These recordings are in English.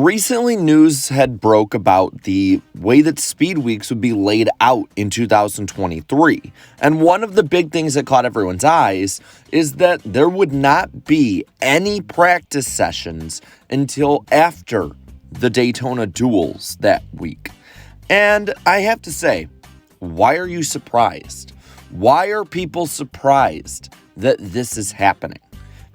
Recently, news had broke about the way that Speedweeks would be laid out in 2023. And one of the big things that caught everyone's eyes is that there would not be any practice sessions until after the Daytona Duels that week. And I have to say, why are you surprised? Why are people surprised that this is happening?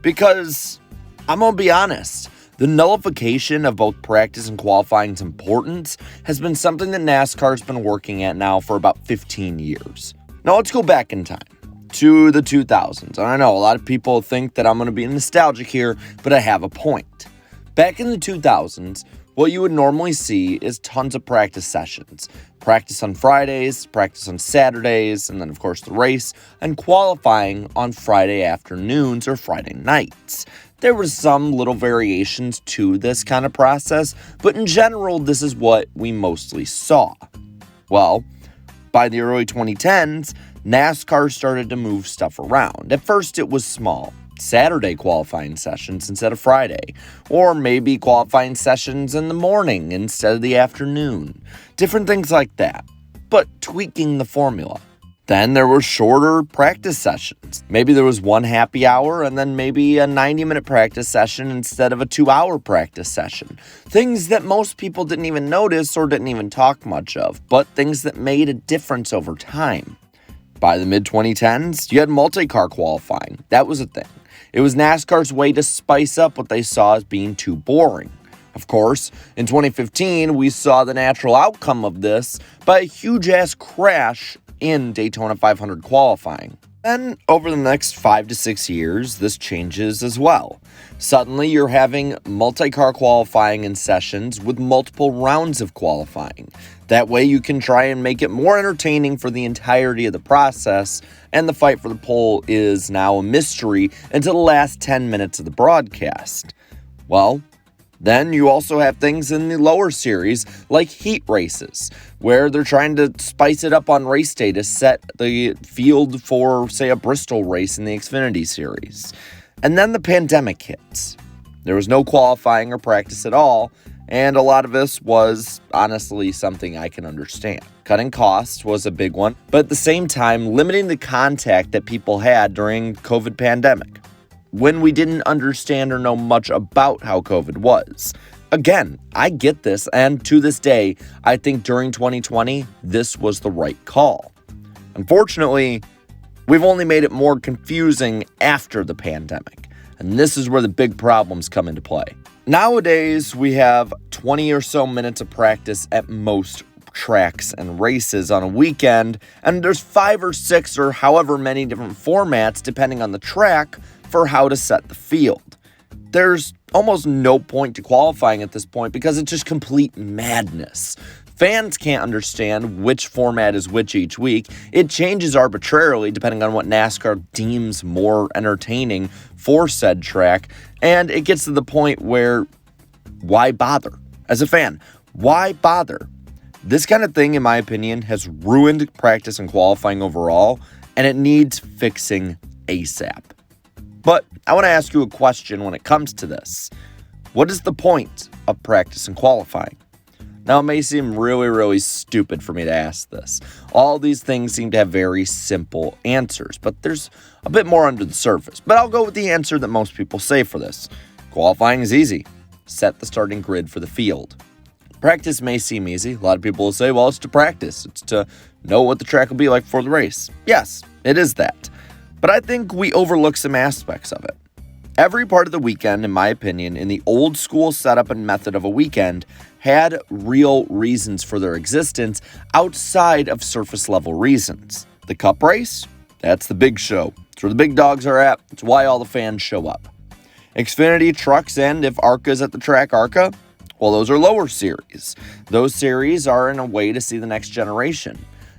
Because I'm going to be honest. The nullification of both practice and qualifying's importance has been something that NASCAR's been working at now for about 15 years. Now let's go back in time to the 2000s. And I know a lot of people think that I'm going to be nostalgic here, but I have a point. Back in the 2000s, what you would normally see is tons of practice sessions. Practice on Fridays, practice on Saturdays, and then of course the race, and qualifying on Friday afternoons or Friday nights. There was some little variations to this kind of process, but in general, this is what we mostly saw. Well, by the early 2010s, NASCAR started to move stuff around. At first, it was small. Saturday qualifying sessions instead of Friday, or maybe qualifying sessions in the morning instead of the afternoon. Different things like that, but tweaking the formula. Then there were shorter practice sessions. Maybe there was one happy hour and then maybe a 90-minute practice session instead of a 2-hour practice session. Things that most people didn't even notice or didn't even talk much of, but things that made a difference over time. By the mid-2010s, you had multi-car qualifying. That was a thing. It was NASCAR's way to spice up what they saw as being too boring. Of course, in 2015, we saw the natural outcome of this by a huge-ass crash in Daytona 500 qualifying. Then, over the next 5 to 6 years, this changes as well. Suddenly, you're having multi-car qualifying in sessions with multiple rounds of qualifying. That way, you can try and make it more entertaining for the entirety of the process, and the fight for the pole is now a mystery until the last 10 minutes of the broadcast. Well, then you also have things in the lower series like heat races, where they're trying to spice it up on race day to set the field for, say, a Bristol race in the Xfinity series. And then the pandemic hits. There was no qualifying or practice at all, and a lot of this was honestly something I can understand. Cutting costs was a big one, but at the same time, limiting the contact that people had during COVID pandemic, when we didn't understand or know much about how COVID was. Again, I get this, and to this day, I think during 2020, this was the right call. Unfortunately, we've only made it more confusing after the pandemic, and this is where the big problems come into play. Nowadays, we have 20 or so minutes of practice at most tracks and races on a weekend, and there's 5 or 6 or however many different formats, depending on the track, for how to set the field. There's almost no point to qualifying at this point because it's just complete madness. Fans can't understand which format is which each week. It changes arbitrarily depending on what NASCAR deems more entertaining for said track, and it gets to the point where, why bother? As a fan, why bother? This kind of thing, in my opinion, has ruined practice and qualifying overall, and it needs fixing ASAP. But I want to ask you a question when it comes to this. What is the point of practice and qualifying? Now, it may seem really stupid for me to ask this. All these things seem to have very simple answers, but there's a bit more under the surface. But I'll go with the answer that most people say for this. Qualifying is easy. Set the starting grid for the field. Practice may seem easy. A lot of people will say, well, it's to practice. It's to know what the track will be like for the race. Yes, it is that. But I think we overlook some aspects of it. Every part of the weekend, in my opinion, in the old school setup and method of a weekend, had real reasons for their existence outside of surface level reasons. The Cup race? That's the big show. It's where the big dogs are at. It's why all the fans show up. Xfinity, trucks, and if ARCA's at the track, ARCA, well, those are lower series. Those series are in a way to see the next generation.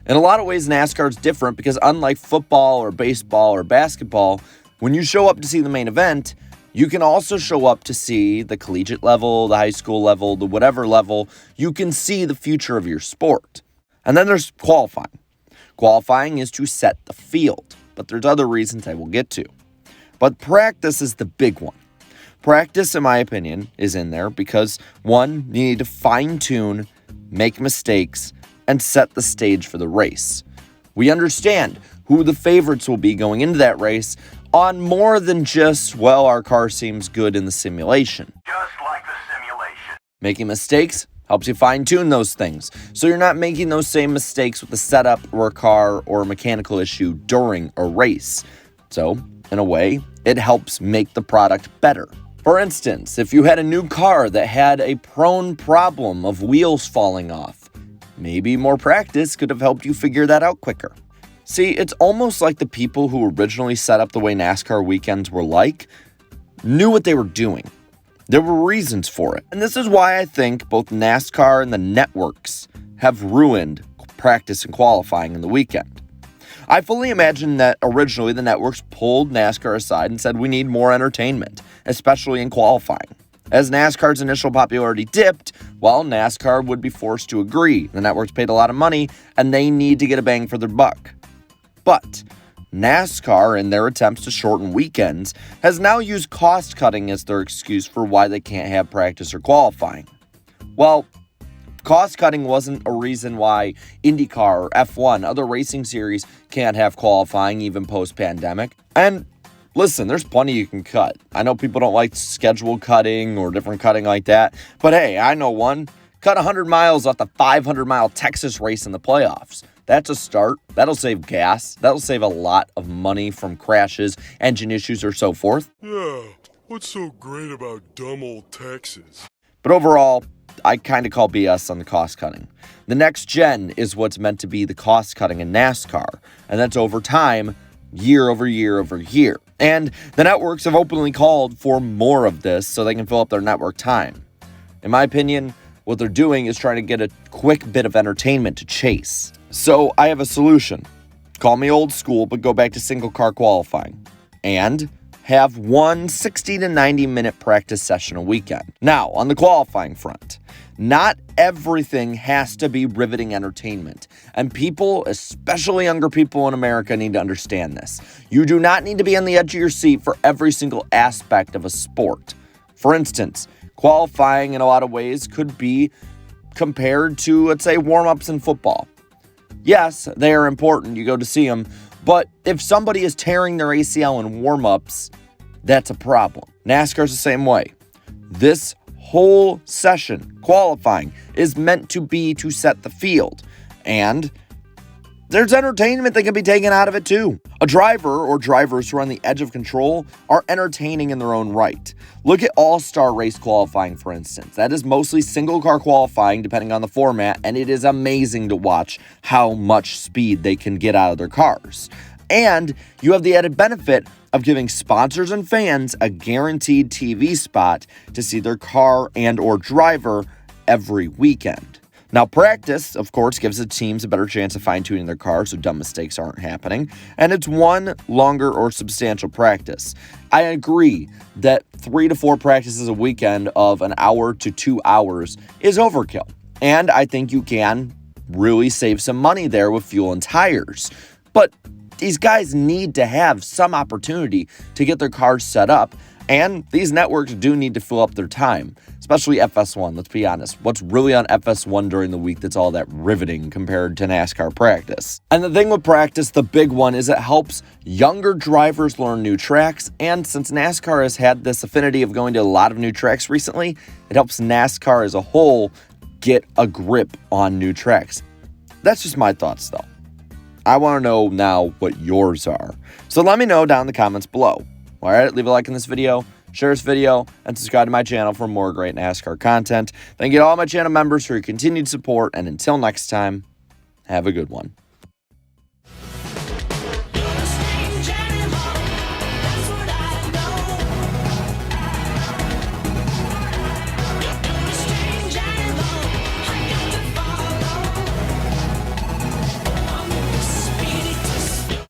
In a lot of ways, NASCAR is different because unlike football or baseball or basketball, when you show up to see the main event, you can also show up to see the collegiate level, the high school level, the whatever level. You can see the future of your sport. And then there's qualifying. Qualifying is to set the field, but there's other reasons I will get to. But practice is the big one. Practice, in my opinion, is in there because, one, you need to fine-tune, make mistakes, and set the stage for the race. We understand who the favorites will be going into that race on more than just, well, our car seems good in the simulation. Just like the simulation. Making mistakes helps you fine-tune those things, so you're not making those same mistakes with a setup or a car or a mechanical issue during a race. So, in a way, it helps make the product better. For instance, if you had a new car that had a prone problem of wheels falling off, maybe more practice could have helped you figure that out quicker. See, it's almost like the people who originally set up the way NASCAR weekends were like, knew what they were doing. There were reasons for it. And this is why I think both NASCAR and the networks have ruined practice and qualifying in the weekend. I fully imagine that originally the networks pulled NASCAR aside and said we need more entertainment, especially in qualifying. As NASCAR's initial popularity dipped, well, NASCAR would be forced to agree. The networks paid a lot of money and they need to get a bang for their buck. But NASCAR, in their attempts to shorten weekends, has now used cost-cutting as their excuse for why they can't have practice or qualifying. Well, cost-cutting wasn't a reason why IndyCar, F1, other racing series can't have qualifying even post-pandemic. And listen, there's plenty you can cut. I know people don't like schedule cutting or different cutting like that, but hey, I know one. Cut 100 miles off the 500-mile Texas race in the playoffs. That's a start. That'll save gas. That'll save a lot of money from crashes, engine issues, or so forth. Yeah, what's so great about dumb old Texas? But overall, I kind of call BS on the cost cutting. The next gen is what's meant to be the cost cutting in NASCAR, and that's over time, year over year over year. And the networks have openly called for more of this so they can fill up their network time. In my opinion, what they're doing is trying to get a quick bit of entertainment to chase. So I have a solution. Call me old school, but go back to single car qualifying. And have one 60 to 90 minute practice session a weekend. Now, on the qualifying front, not everything has to be riveting entertainment. And people, especially younger people in America, need to understand this. You do not need to be on the edge of your seat for every single aspect of a sport. For instance, qualifying in a lot of ways could be compared to, let's say, warm-ups in football. Yes, they are important. You go to see them. But if somebody is tearing their ACL in warm-ups, that's a problem. NASCAR's the same way. This whole session, qualifying, is meant to be to set the field. And there's entertainment that can be taken out of it too. A driver or drivers who are on the edge of control are entertaining in their own right. Look at all-star race qualifying, for instance. That is mostly single-car qualifying, depending on the format, and it is amazing to watch how much speed they can get out of their cars. And you have the added benefit of giving sponsors and fans a guaranteed TV spot to see their car and or driver every weekend. Now, practice, of course, gives the teams a better chance of fine-tuning their cars so dumb mistakes aren't happening, and it's one longer or substantial practice. I agree that 3 to 4 practices a weekend of an hour to 2 hours is overkill, and I think you can really save some money there with fuel and tires. But these guys need to have some opportunity to get their cars set up, and these networks do need to fill up their time, especially FS1. Let's be honest. What's really on FS1 during the week that's all that riveting compared to NASCAR practice? And the thing with practice, the big one, is it helps younger drivers learn new tracks, and since NASCAR has had this affinity of going to a lot of new tracks recently, it helps NASCAR as a whole get a grip on new tracks. That's just my thoughts, though. I want to know now what yours are. So let me know down in the comments below. All right, leave a like in this video, share this video, and subscribe to my channel for more great NASCAR content. Thank you to all my channel members for your continued support, and until next time, have a good one.